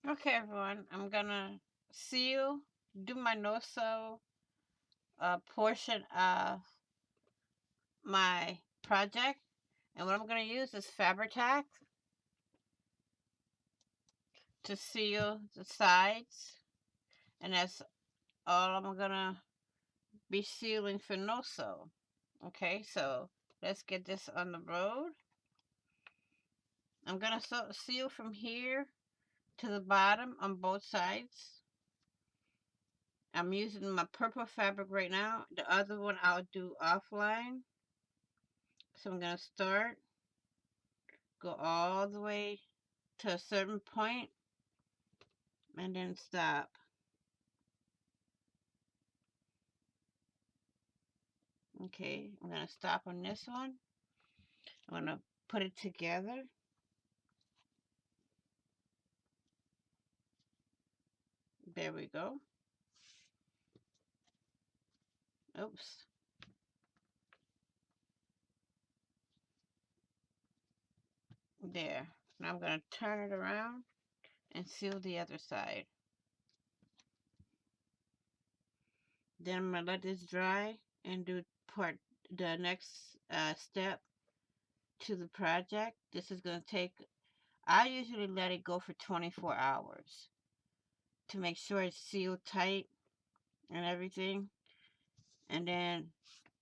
Okay, everyone, I'm gonna seal, do my no-sew portion of my project. And what I'm gonna use is fabric tack to seal the sides. And that's all I'm gonna be sealing for no-sew. Okay, so let's get this on the road. I'm gonna seal from here to the bottom on both sides. I'm using my purple fabric right now. The other one I'll do offline. So I'm going to start, go all the way to a certain point, and then stop. Okay, I'm going to stop on this one. I'm going to put it together. There we go. Oops. There. Now I'm going to turn it around and seal the other side. Then I'm going to let this dry and do the next step to the project. This is going to take, I usually let it go for 24 hours to make sure it's sealed tight and everything. And then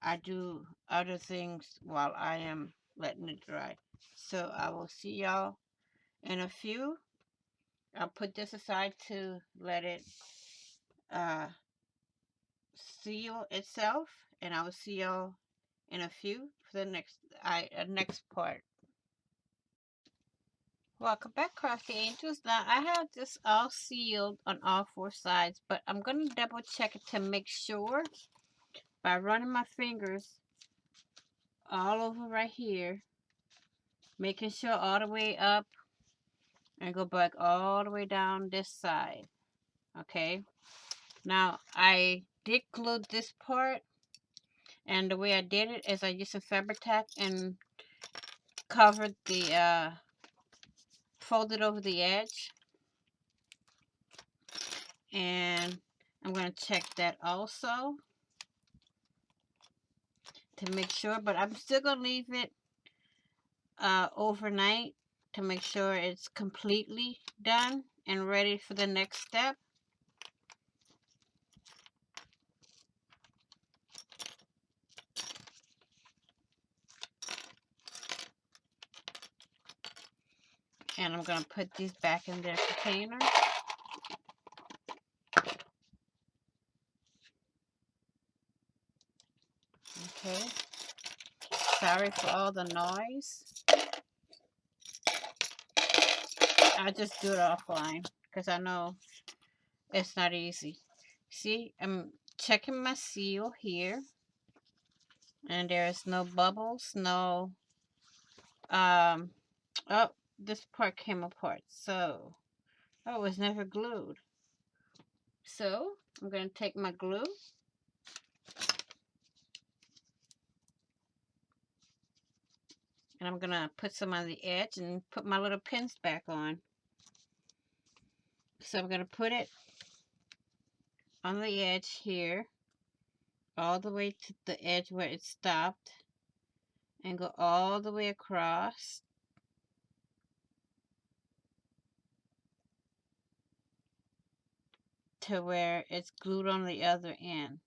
I do other things while I am letting it dry. So I will see y'all in a few. I'll put this aside to let it uh, seal itself, and I will see y'all in a few for the next part. Welcome back, Crafty Angels. Now I have this all sealed on all four sides, but I'm gonna double check it to make sure by running my fingers all over right here, making sure all the way up and go back all the way down this side. Okay, now I did glue this part, and the way I did it is I used some fabric tack and covered the folded over the edge, and I'm going to check that also to make sure, but I'm still going to leave it overnight to make sure it's completely done and ready for the next step. And I'm going to put these back in their container. Okay. Sorry for all the noise. I just do it offline because I know it's not easy. See, I'm checking my seal here, and there's no bubbles, no, oh, this part came apart, so, oh, it was never glued. So, I'm going to take my glue, and I'm going to put some on the edge and put my little pins back on. So, I'm going to put it on the edge here, all the way to the edge where it stopped, and go all the way across to where it's glued on the other end.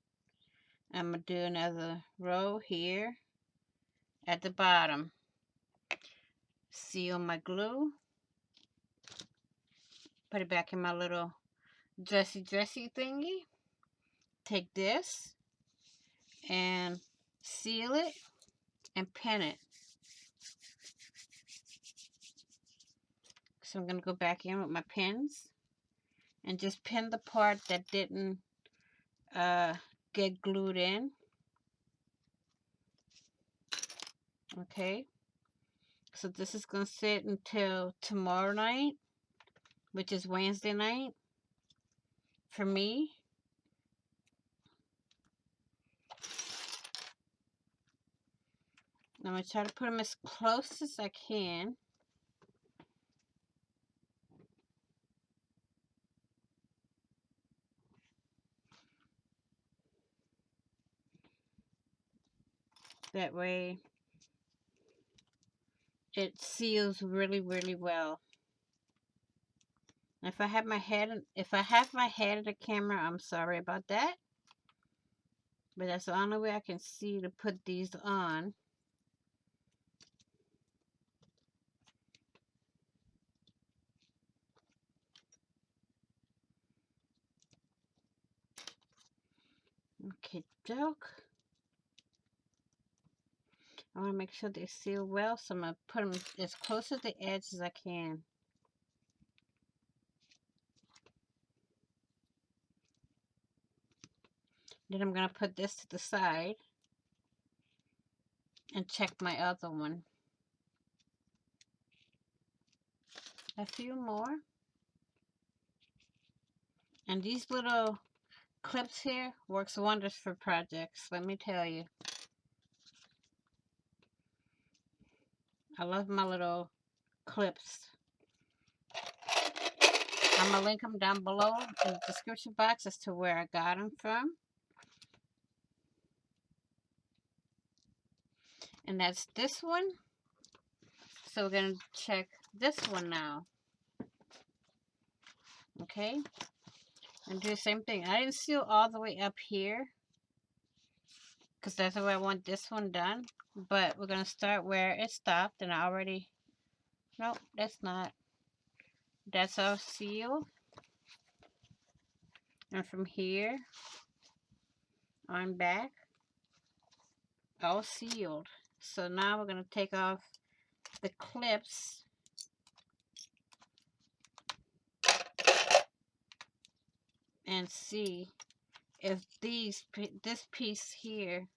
I'm going to do another row here at the bottom. Seal my glue. Put it back in my little dressy thingy. Take this and seal it and pin it. So I'm going to go back in with my pins and just pin the part that didn't get glued in. Okay. So this is going to sit until tomorrow night, which is Wednesday night for me. I'm going to try to put them as close as I can. That way it seals really, really well. If I have my head in the camera, I'm sorry about that. But that's the only way I can see to put these on. Okay, doke. I want to make sure they seal well, so I'm going to put them as close to the edge as I can. Then I'm going to put this to the side and check my other one. A few more. And these little clips here works wonders for projects, let me tell you. I love my little clips. I'm going to link them down below in the description box as to where I got them from. And that's this one. So we're going to check this one now. Okay. And do the same thing. I didn't seal all the way up here, because that's the way I want this one done. But we're going to start where it stopped. And I already... Nope, that's not. That's all sealed. And from here on back, all sealed. So now we're going to take off the clips and see if this piece here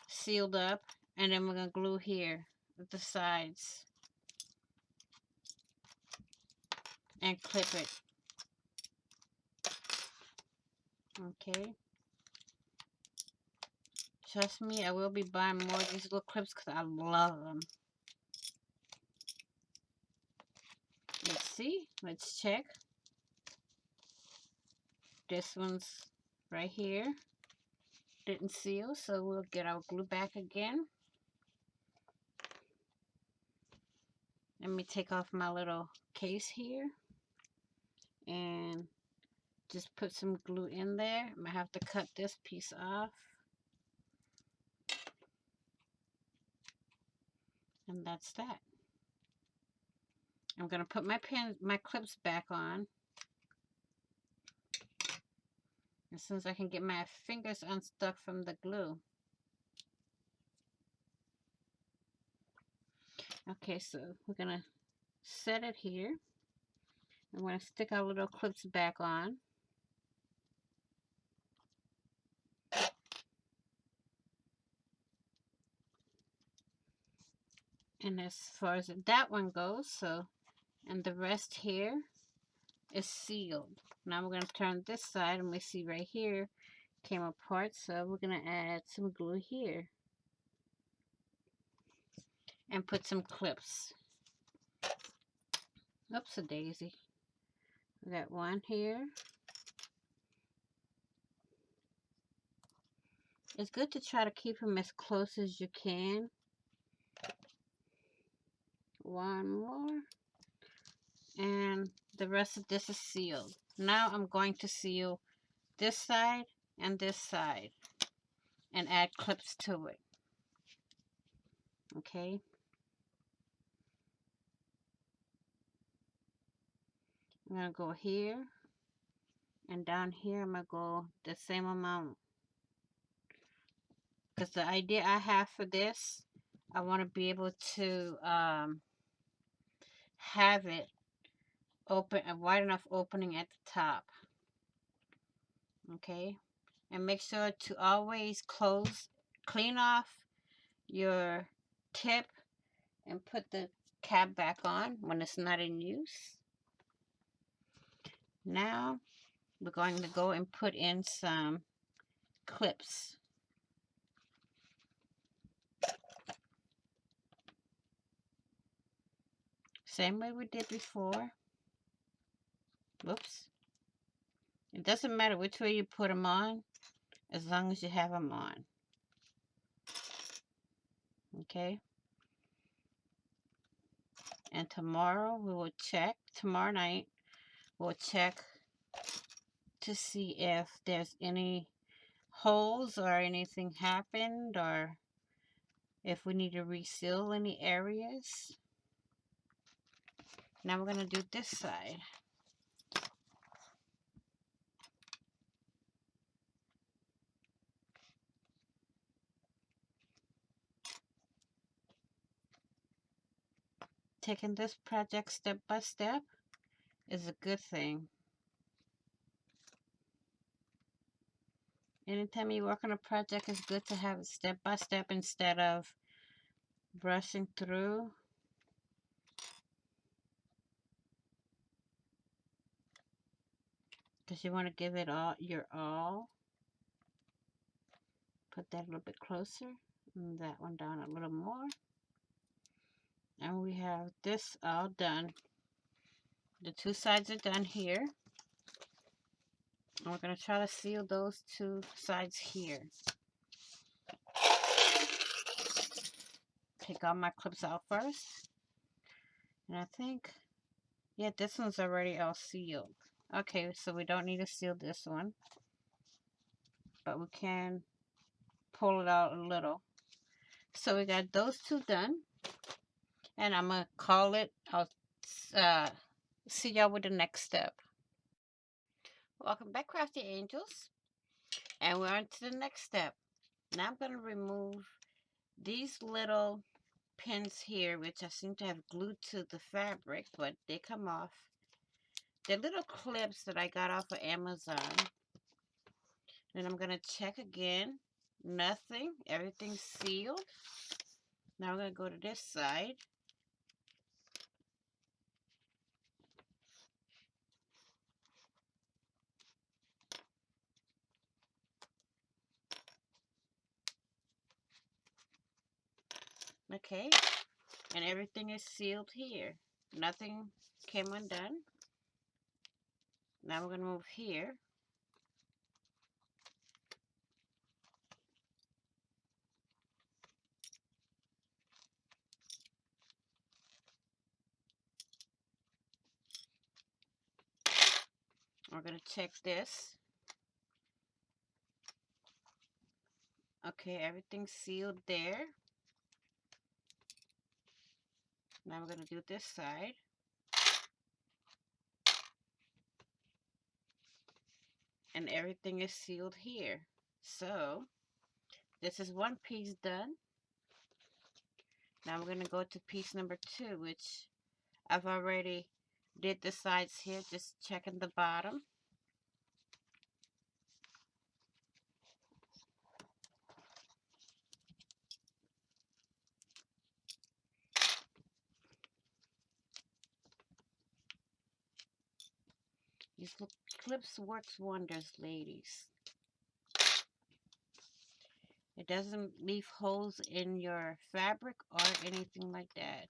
sealed up, and then we're going to glue here at the sides and clip it. Okay. Trust me, I will be buying more of these little clips because I love them. Let's see. Let's check. This one's right here. Didn't seal, so we'll get our glue back again. Let me take off my little case here and just put some glue in there. I'm gonna have to cut this piece off. And that's that. I'm gonna put my clips back on as soon as I can get my fingers unstuck from the glue. Okay, so we're gonna set it here. I'm gonna stick our little clips back on. And as far as that one goes, so, and the rest here is sealed. Now we're going to turn this side, and we see right here came apart, so we're going to add some glue here and put some clips. Oops, a daisy. We got one here. It's good to try to keep them as close as you can. One more. And the rest of this is sealed. Now I'm going to seal this side and this side and add clips to it. Okay. I'm going to go here, and down here I'm going to go the same amount. Because the idea I have for this, I want to be able to have it open, a wide enough opening at the top. Okay. And make sure to always clean off your tip and put the cap back on when it's not in use. Now we're going to go and put in some clips. Same way we did before. Whoops. It doesn't matter which way you put them on, as long as you have them on. Okay. And tomorrow we will check, tomorrow night, we'll check to see if there's any holes or anything happened, or if we need to reseal any areas. Now we're going to do this side. Taking this project step by step is a good thing. Anytime you work on a project, it's good to have it step by step instead of brushing through. Because you want to give it all your all. Put that a little bit closer. And that one down a little more. And we have this all done. The two sides are done here. And we're going to try to seal those two sides here. Take all my clips out first. And I think, yeah, this one's already all sealed. Okay, so we don't need to seal this one. But we can pull it out a little. So we got those two done. And I'm going to call it. I'll see y'all with the next step. Welcome back, Crafty Angels. And we're on to the next step. Now I'm going to remove these little pins here, which I seem to have glued to the fabric, but they come off. They're little clips that I got off of Amazon. Then I'm going to check again. Nothing. Everything's sealed. Now we're going to go to this side. Okay. And everything is sealed here. Nothing came undone. Now we're going to move here. We're going to check this. Okay, everything's sealed there. Now we're going to do this side. And everything is sealed here. So, this is one piece done. Now we're going to go to piece number 2, which I've already did the sides here, just checking the bottom. These clips works wonders, ladies. It doesn't leave holes in your fabric or anything like that.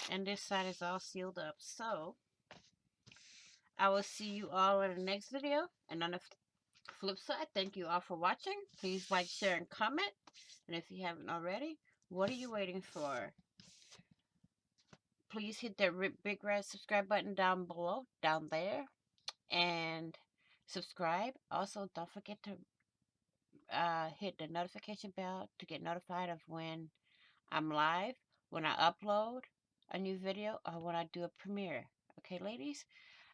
And this side is all sealed up. So, I will see you all in the next video. And on the flip side, thank you all for watching. Please like, share, and comment. And if you haven't already, what are you waiting for? Please hit that big red subscribe button down below, down there, and subscribe. Also, don't forget to hit the notification bell to get notified of when I'm live, when I upload a new video, or when I do a premiere. Okay, ladies?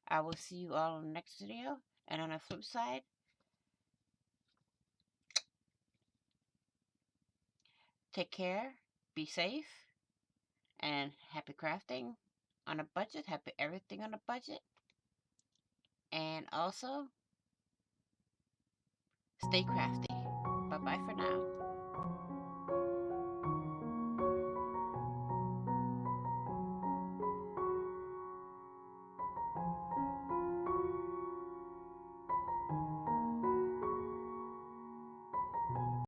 I will see you all in the next video. And on the flip side, take care, be safe, and happy crafting on a budget. Happy everything on a budget. And also, stay crafty.